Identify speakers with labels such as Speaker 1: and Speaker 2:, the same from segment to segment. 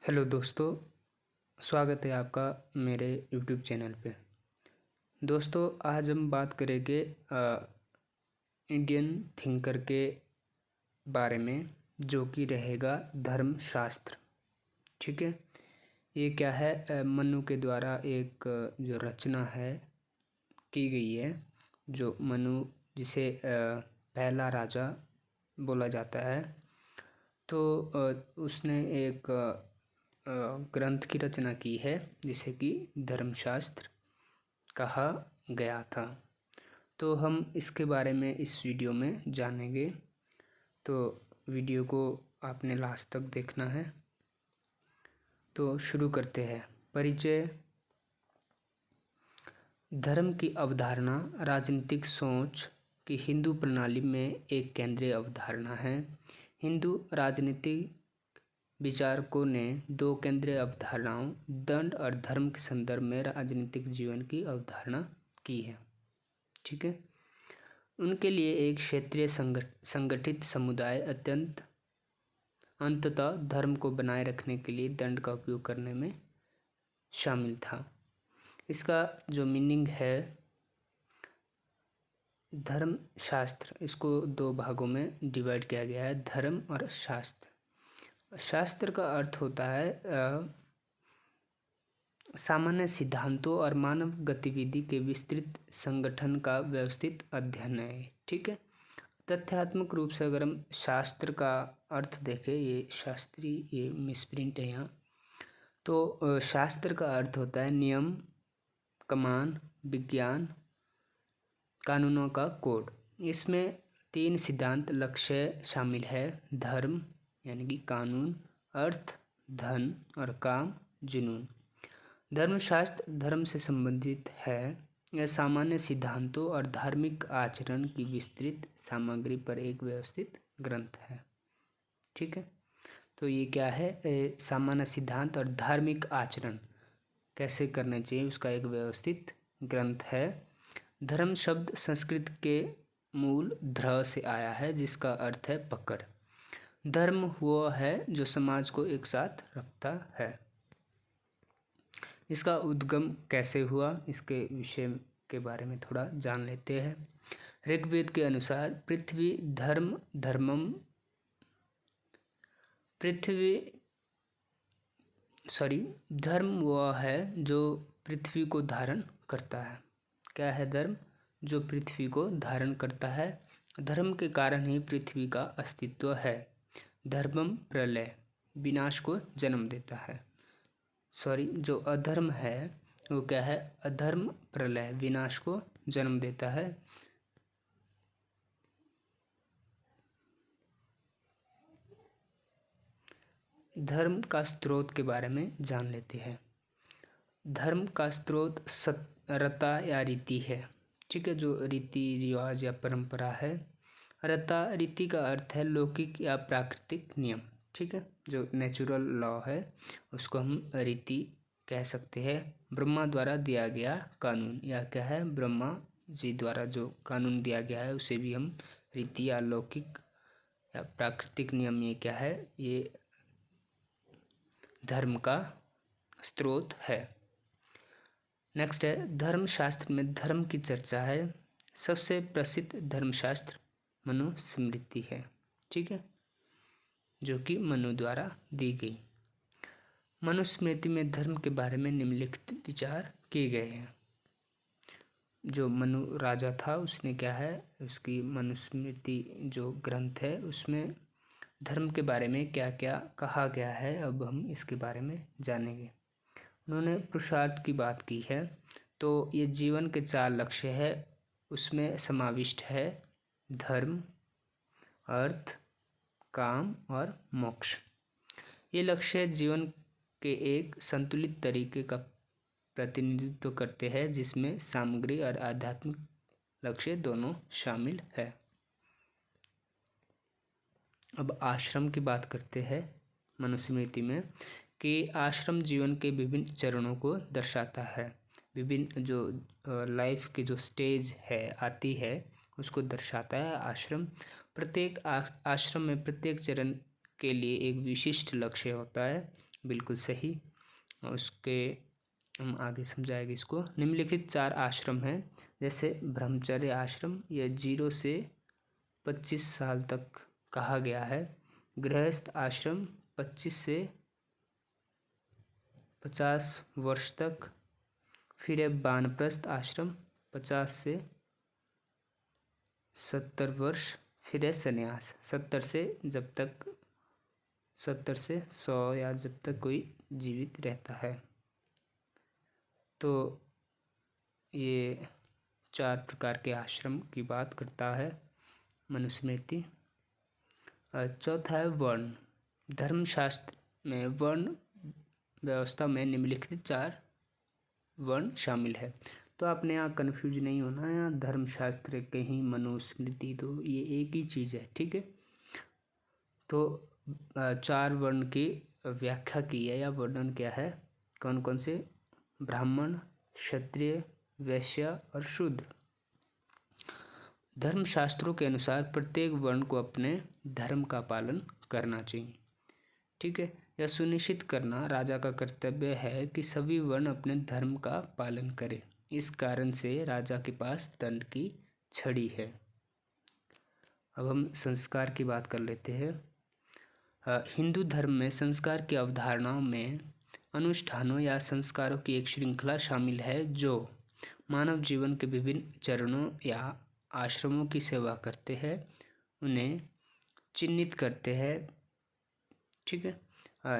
Speaker 1: Hello दोस्तों, स्वागत है आपका मेरे यूट्यूब चैनल पे। दोस्तों, आज हम बात करेंगे इंडियन थिंकर के बारे में, जो कि रहेगा धर्मशास्त्र। ठीक है, ये क्या है? मनु के द्वारा एक जो रचना है की गई है, जो मनु जिसे पहला राजा बोला जाता है, तो उसने एक ग्रंथ की रचना की है जिसे कि धर्मशास्त्र कहा गया था। तो हम इसके बारे में इस वीडियो में जानेंगे, तो वीडियो को आपने लास्ट तक देखना है। तो शुरू करते हैं। परिचय। धर्म की अवधारणा राजनीतिक सोच की हिंदू प्रणाली में एक केंद्रीय अवधारणा है। हिंदू राजनीतिक विचारकों ने दो केंद्रीय अवधारणाओं दंड और धर्म के संदर्भ में राजनीतिक जीवन की अवधारणा की है। ठीक है, उनके लिए एक क्षेत्रीय संगठित समुदाय अंततः धर्म को बनाए रखने के लिए दंड का उपयोग करने में शामिल था। इसका जो मीनिंग है, धर्म शास्त्र, इसको दो भागों में डिवाइड किया गया है, धर्म और शास्त्र। शास्त्र का अर्थ होता है सामान्य सिद्धांतों और मानव गतिविधि के विस्तृत संगठन का व्यवस्थित अध्ययन है। ठीक है, तथ्यात्मक रूप से अगर हम शास्त्र का अर्थ देखें, ये शास्त्री, ये मिसप्रिंट है यहाँ, तो शास्त्र का अर्थ होता है नियम, कमान, विज्ञान, कानूनों का कोड। इसमें तीन सिद्धांत लक्ष्य शामिल है: धर्म यानी कि कानून, अर्थ, धन, और काम, जुनून। धर्मशास्त्र धर्म से संबंधित है। यह सामान्य सिद्धांतों और धार्मिक आचरण की विस्तृत सामग्री पर एक व्यवस्थित ग्रंथ है। ठीक है, तो ये क्या है? सामान्य सिद्धांत और धार्मिक आचरण कैसे करने चाहिए, उसका एक व्यवस्थित ग्रंथ है। धर्म शब्द संस्कृत के मूल ध्र से आया है, जिसका अर्थ है पकड़। धर्म वो है जो समाज को एक साथ रखता है। इसका उद्गम कैसे हुआ, इसके विषय के बारे में थोड़ा जान लेते हैं। ऋग्वेद के अनुसार पृथ्वी धर्म वह है जो पृथ्वी को धारण करता है। क्या है धर्म? जो पृथ्वी को धारण करता है। धर्म के कारण ही पृथ्वी का अस्तित्व है। धर्मम प्रलय, विनाश को जन्म देता है। जो अधर्म है वो क्या है? अधर्म प्रलय, विनाश को जन्म देता है। धर्म का स्रोत के बारे में जान लेते हैं। धर्म का स्रोत रता या रीति है। ठीक है, जो रीति रिवाज या परंपरा है। रता, रीति का अर्थ है लौकिक या प्राकृतिक नियम। ठीक है, जो नेचुरल लॉ है उसको हम रीति कह सकते हैं। ब्रह्मा द्वारा दिया गया कानून, या क्या है? ब्रह्मा जी द्वारा जो कानून दिया गया है उसे भी हम रीति या लौकिक या प्राकृतिक नियम, ये क्या है? ये धर्म का स्रोत है। नेक्स्ट है धर्मशास्त्र में धर्म की चर्चा है। सबसे प्रसिद्ध धर्मशास्त्र मनुस्मृति है। ठीक है, जो कि मनु द्वारा दी गई। मनुस्मृति में धर्म के बारे में निम्नलिखित विचार किए गए हैं। जो मनु राजा था उसने क्या है, उसकी मनुस्मृति जो ग्रंथ है उसमें धर्म के बारे में क्या क्या कहा गया है, अब हम इसके बारे में जानेंगे। उन्होंने पुरुषार्थ की बात की है, तो ये जीवन के 4 लक्ष्य है, उसमें समाविष्ट है धर्म, अर्थ, काम और मोक्ष। ये लक्ष्य जीवन के एक संतुलित तरीके का प्रतिनिधित्व करते हैं, जिसमें सामग्री और आध्यात्मिक लक्ष्य दोनों शामिल है। अब आश्रम की बात करते हैं मनुस्मृति में, कि आश्रम जीवन के विभिन्न चरणों को दर्शाता है। विभिन्न जो लाइफ के जो स्टेज है आती है उसको दर्शाता है आश्रम। प्रत्येक आश्रम में प्रत्येक चरण के लिए एक विशिष्ट लक्ष्य होता है। बिल्कुल सही। उसके हम आगे समझाएंगे इसको। निम्नलिखित 4 आश्रम हैं, जैसे ब्रह्मचर्य आश्रम, यह 0 से 25 साल तक कहा गया है। गृहस्थ आश्रम 25 से 50 वर्ष तक। फिर है वानप्रस्थ आश्रम 50 से 70 वर्ष। फिर है संन्यास 70 से 100 या जब तक कोई जीवित रहता है। तो ये 4 प्रकार के आश्रम की बात करता है मनुस्मृति। चौथा है वर्ण। धर्मशास्त्र में वर्ण व्यवस्था में निम्नलिखित 4 वर्ण शामिल है। तो आपने यहाँ कन्फ्यूज नहीं होना है, यहाँ धर्मशास्त्र कहीं मनुस्मृति, तो ये एक ही चीज़ है, ठीक है। तो 4 वर्ण की व्याख्या की है या वर्णन क्या है, कौन कौन से? ब्राह्मण, क्षत्रिय, वैश्य और शूद्र। धर्मशास्त्रों के अनुसार प्रत्येक वर्ण को अपने धर्म का पालन करना चाहिए, ठीक है। यह सुनिश्चित करना राजा का कर्तव्य है कि सभी वर्ण अपने धर्म का पालन करें। इस कारण से राजा के पास दंड की छड़ी है। अब हम संस्कार की बात कर लेते हैं। हिंदू धर्म में संस्कार की अवधारणाओं में अनुष्ठानों या संस्कारों की एक श्रृंखला शामिल है जो मानव जीवन के विभिन्न चरणों या आश्रमों की सेवा करते हैं, उन्हें चिन्हित करते हैं, ठीक है।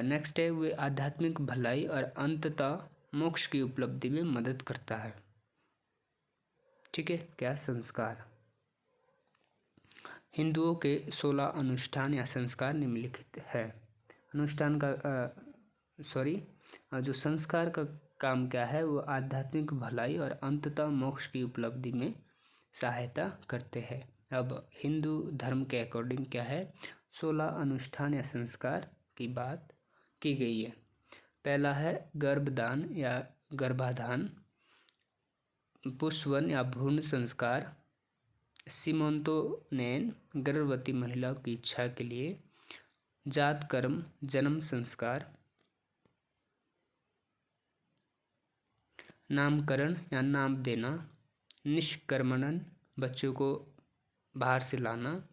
Speaker 1: नेक्स्ट है, वे आध्यात्मिक भलाई और अंततः मोक्ष की उपलब्धि में मदद करता है, ठीक है। क्या? संस्कार। हिंदुओं के 16 अनुष्ठान या संस्कार निम्नलिखित है। अनुष्ठान का जो संस्कार का काम क्या है, वो आध्यात्मिक भलाई और अंततः मोक्ष की उपलब्धि में सहायता करते हैं। अब हिंदू धर्म के अकॉर्डिंग क्या है, 16 अनुष्ठान या संस्कार की बात की गई है। पहला है गर्भदान या गर्भाधान, पुष्पवन या भ्रूण संस्कार, सीमंतोनयन गर्भवती महिला की इच्छा के लिए, जात कर्म जन्म संस्कार, नामकरण या नाम देना, निष्क्रमणन बच्चों को बाहर से लाना,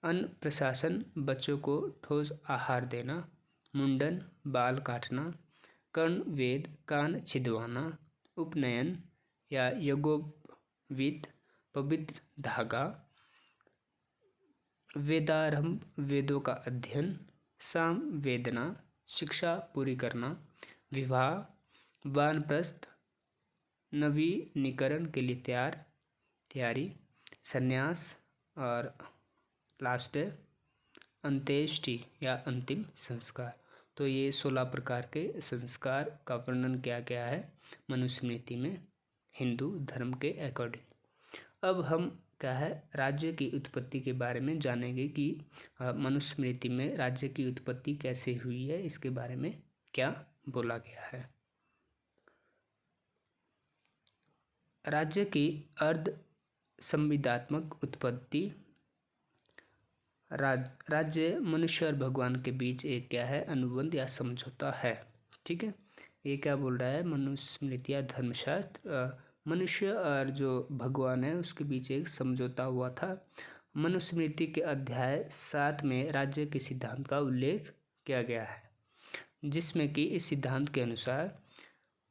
Speaker 1: अन्न प्रशासन बच्चों को ठोस आहार देना, मुंडन बाल काटना, कर्ण वेद कान छिदवाना, उपनयन या यज्ञोपवीत पवित्र धागा, वेदारंभ वेदों का अध्ययन, साम वेदना शिक्षा पूरी करना, विवाह, वानप्रस्थ नवीनीकरण के लिए तैयारी, संन्यास और लास्ट है अंत्येष्टि या अंतिम संस्कार। तो ये 16 प्रकार के संस्कार का वर्णन किया गया है मनुस्मृति में हिंदू धर्म के अकॉर्डिंग। अब हम क्या है, राज्य की उत्पत्ति के बारे में जानेंगे कि मनुस्मृति में राज्य की उत्पत्ति कैसे हुई है, इसके बारे में क्या बोला गया है। राज्य की अर्ध संविदात्मक उत्पत्ति। राज्य मनुष्य और भगवान के बीच एक क्या है, अनुबंध या समझौता है, ठीक है। ये क्या बोल रहा है मनुस्मृति या धर्मशास्त्र, मनुष्य और जो भगवान है उसके बीच एक समझौता हुआ था। मनुस्मृति के अध्याय 7 में राज्य के सिद्धांत का उल्लेख किया गया है, जिसमें कि इस सिद्धांत के अनुसार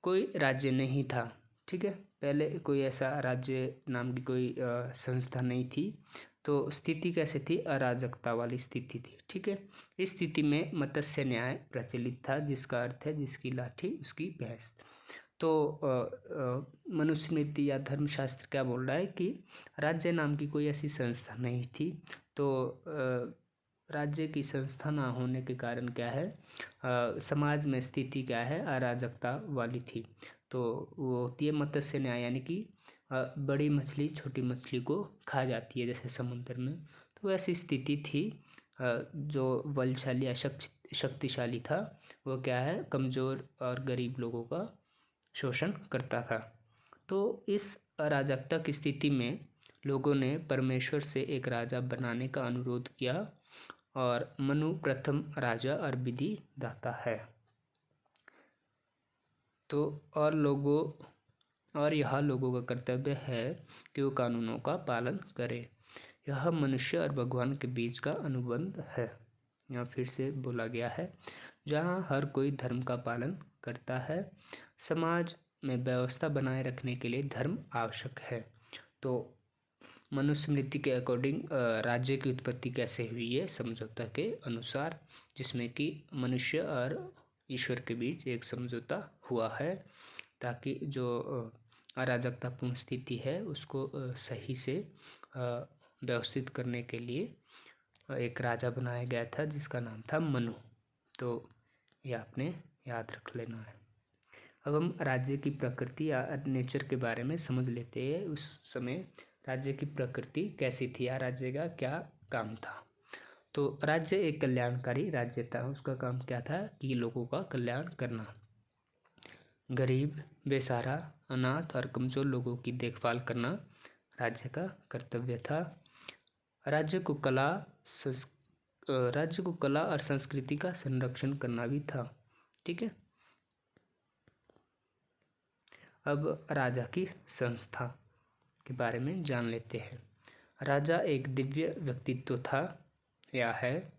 Speaker 1: कोई राज्य नहीं था, ठीक है। पहले कोई ऐसा राज्य नाम की कोई संस्था नहीं थी। तो स्थिति कैसे थी, अराजकता वाली स्थिति थी, ठीक है। इस स्थिति में मत्स्य न्याय प्रचलित था, जिसका अर्थ है जिसकी लाठी उसकी भैंस। तो मनुस्मृति या धर्मशास्त्र क्या बोल रहा है कि राज्य नाम की कोई ऐसी संस्था नहीं थी। तो राज्य की संस्था ना होने के कारण क्या है, समाज में स्थिति क्या है, अराजकता वाली थी। तो वो होती है मत्स्य न्याय, यानी कि बड़ी मछली छोटी मछली को खा जाती है जैसे समुद्र में। तो ऐसी स्थिति थी। जो बलशाली या शक्तिशाली था वो क्या है, कमज़ोर और गरीब लोगों का शोषण करता था। तो इस अराजकता की स्थिति में लोगों ने परमेश्वर से एक राजा बनाने का अनुरोध किया और मनु प्रथम राजा और विधि दाता है। तो और यह लोगों का कर्तव्य है कि वो कानूनों का पालन करें। यह मनुष्य और भगवान के बीच का अनुबंध है। यहाँ फिर से बोला गया है, जहाँ हर कोई धर्म का पालन करता है। समाज में व्यवस्था बनाए रखने के लिए धर्म आवश्यक है। तो मनुस्मृति के अकॉर्डिंग राज्य की उत्पत्ति कैसे हुई है? समझौता के अनुसार, जिसमें कि मनुष्य और ईश्वर के बीच एक समझौता हुआ है, ताकि जो अराजकतापूर्ण स्थिति है उसको सही से व्यवस्थित करने के लिए एक राजा बनाया गया था जिसका नाम था मनु। तो ये आपने याद रख लेना है। अब हम राज्य की प्रकृति या नेचर के बारे में समझ लेते हैं। उस समय राज्य की प्रकृति कैसी थी या राज्य का क्या काम था? तो राज्य एक कल्याणकारी राज्य था। उसका काम क्या था कि लोगों का कल्याण करना, गरीब, बेसहारा, अनाथ और कमज़ोर लोगों की देखभाल करना राज्य का कर्तव्य था। राज्य को कला और संस्कृति का संरक्षण करना भी था। ठीक है। अब राजा की संस्था के बारे में जान लेते हैं। राजा एक दिव्य व्यक्तित्व था या है।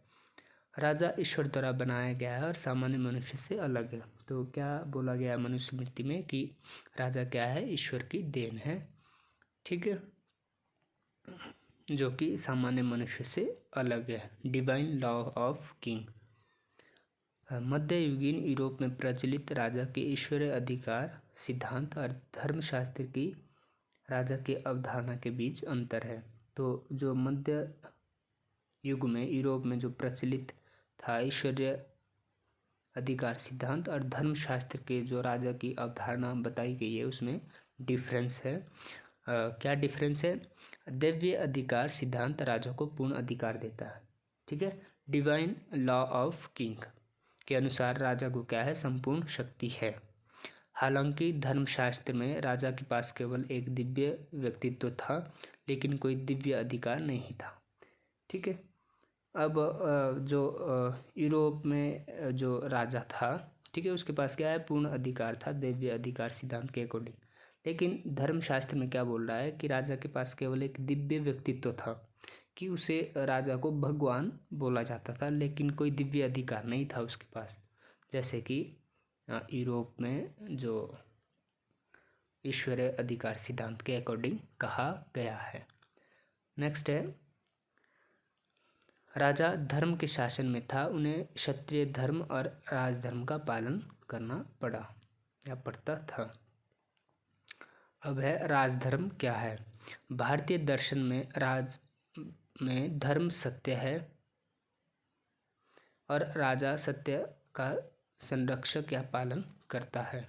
Speaker 1: राजा ईश्वर द्वारा बनाया गया है और सामान्य मनुष्य से अलग है। तो क्या बोला गया मनुस्मृति में कि राजा क्या है? ईश्वर की देन है। ठीक है, जो कि सामान्य मनुष्य से अलग है। Divine law of king. मध्ययुगीन यूरोप में प्रचलित राजा के ईश्वरीय अधिकार सिद्धांत और धर्मशास्त्र की राजा की अवधारणा के बीच अंतर है। तो जो मध्य युग में यूरोप में जो प्रचलित था ईश्वरीय अधिकार सिद्धांत और धर्मशास्त्र के जो राजा की अवधारणा बताई गई है उसमें डिफरेंस है। क्या डिफरेंस है? दैवीय अधिकार सिद्धांत राजा को पूर्ण अधिकार देता है। ठीक है। डिवाइन लॉ ऑफ किंग के अनुसार राजा को क्या है? संपूर्ण शक्ति है। हालांकि धर्मशास्त्र में राजा के पास केवल एक दिव्य व्यक्तित्व था, लेकिन कोई दिव्य अधिकार नहीं था। ठीक है। अब जो यूरोप में जो राजा था, ठीक है, उसके पास क्या है? पूर्ण अधिकार था दैवीय अधिकार सिद्धांत के अकॉर्डिंग। लेकिन धर्मशास्त्र में क्या बोल रहा है कि राजा के पास केवल एक दिव्य व्यक्तित्व था, कि उसे राजा को भगवान बोला जाता था, लेकिन कोई दिव्य अधिकार नहीं था उसके पास, जैसे कि यूरोप में जो ईश्वरीय अधिकार सिद्धांत के अकॉर्डिंग कहा गया है। नेक्स्ट है, राजा धर्म के शासन में था। उन्हें क्षत्रिय धर्म और राजधर्म का पालन करना पड़ा या पड़ता था। अब है राजधर्म क्या है? भारतीय दर्शन में धर्म सत्य है और राजा सत्य का संरक्षक या पालन करता है।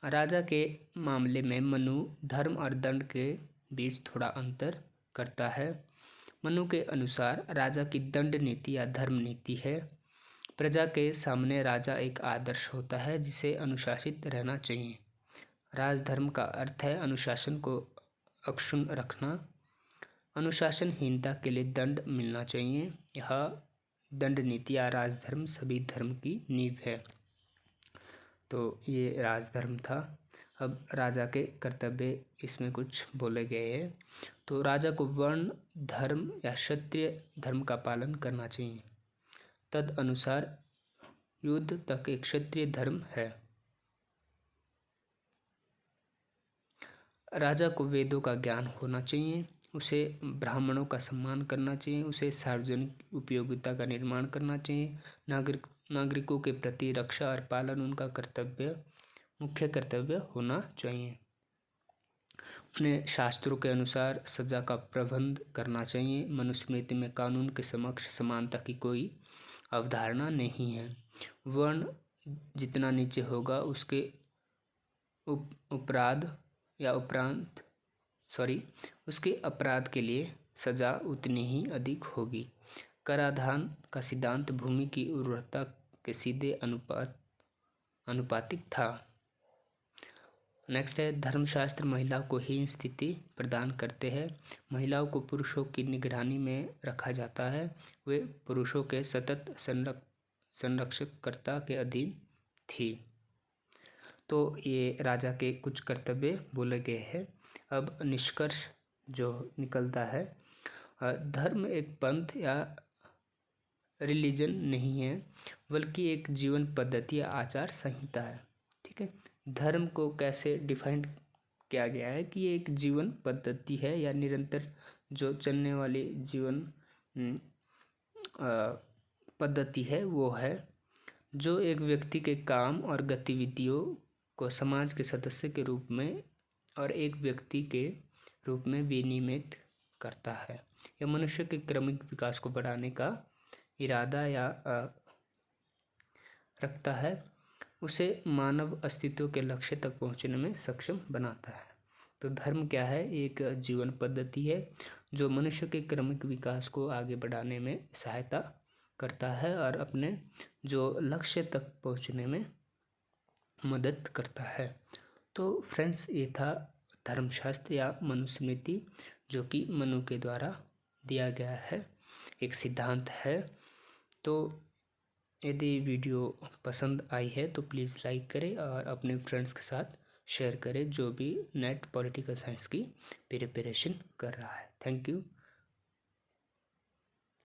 Speaker 1: राजा के मामले में मनु धर्म और दंड के बीच थोड़ा अंतर करता है। मनु के अनुसार राजा की दंड नीति या धर्म नीति है। प्रजा के सामने राजा एक आदर्श होता है जिसे अनुशासित रहना चाहिए। राजधर्म का अर्थ है अनुशासन को अक्षुण्ण रखना। अनुशासनहीनता के लिए दंड मिलना चाहिए। यह दंड नीति या राजधर्म सभी धर्म की नींव है। तो ये राजधर्म था। अब राजा के कर्तव्य इसमें कुछ बोले गए हैं। तो राजा को वर्ण धर्म या क्षत्रिय धर्म का पालन करना चाहिए। तद अनुसार युद्ध तक एक क्षत्रिय धर्म है। राजा को वेदों का ज्ञान होना चाहिए। उसे ब्राह्मणों का सम्मान करना चाहिए। उसे सार्वजनिक उपयोगिता का निर्माण करना चाहिए। नागरिकों के प्रति रक्षा और पालन उनका मुख्य कर्तव्य होना चाहिए। उन्हें शास्त्रों के अनुसार सजा का प्रबंध करना चाहिए। मनुस्मृति में कानून के समक्ष समानता की कोई अवधारणा नहीं है। वर्ण जितना नीचे होगा उसके उसके अपराध के लिए सजा उतनी ही अधिक होगी। कराधान का सिद्धांत भूमि की उर्वरता के सीधे अनुपातिक था। नेक्स्ट है धर्मशास्त्र महिला को हीन स्थिति प्रदान करते हैं। महिलाओं को पुरुषों की निगरानी में रखा जाता है। वे पुरुषों के सतत संरक्षकर्ता के अधीन थी। तो ये राजा के कुछ कर्तव्य बोले गए हैं। अब निष्कर्ष जो निकलता है, धर्म एक पंथ या रिलीजन नहीं है, बल्कि एक जीवन पद्धति या आचार संहिता है। ठीक है, धर्म को कैसे डिफाइन किया गया है कि ये एक जीवन पद्धति है या निरंतर जो चलने वाली जीवन पद्धति है वो है, जो एक व्यक्ति के काम और गतिविधियों को समाज के सदस्य के रूप में और एक व्यक्ति के रूप में विनियमित करता है। यह मनुष्य के क्रमिक विकास को बढ़ाने का इरादा या रखता है, उसे मानव अस्तित्व के लक्ष्य तक पहुंचने में सक्षम बनाता है। तो धर्म क्या है? एक जीवन पद्धति है जो मनुष्य के क्रमिक विकास को आगे बढ़ाने में सहायता करता है और अपने जो लक्ष्य तक पहुंचने में मदद करता है। तो फ्रेंड्स, ये था धर्मशास्त्र या मनुस्मृति, जो कि मनु के द्वारा दिया गया है, एक सिद्धांत है। तो यदि वीडियो पसंद आई है तो प्लीज़ लाइक करें और अपने फ्रेंड्स के साथ शेयर करें जो भी नेट पॉलिटिकल साइंस की प्रिपरेशन कर रहा है। Thank you.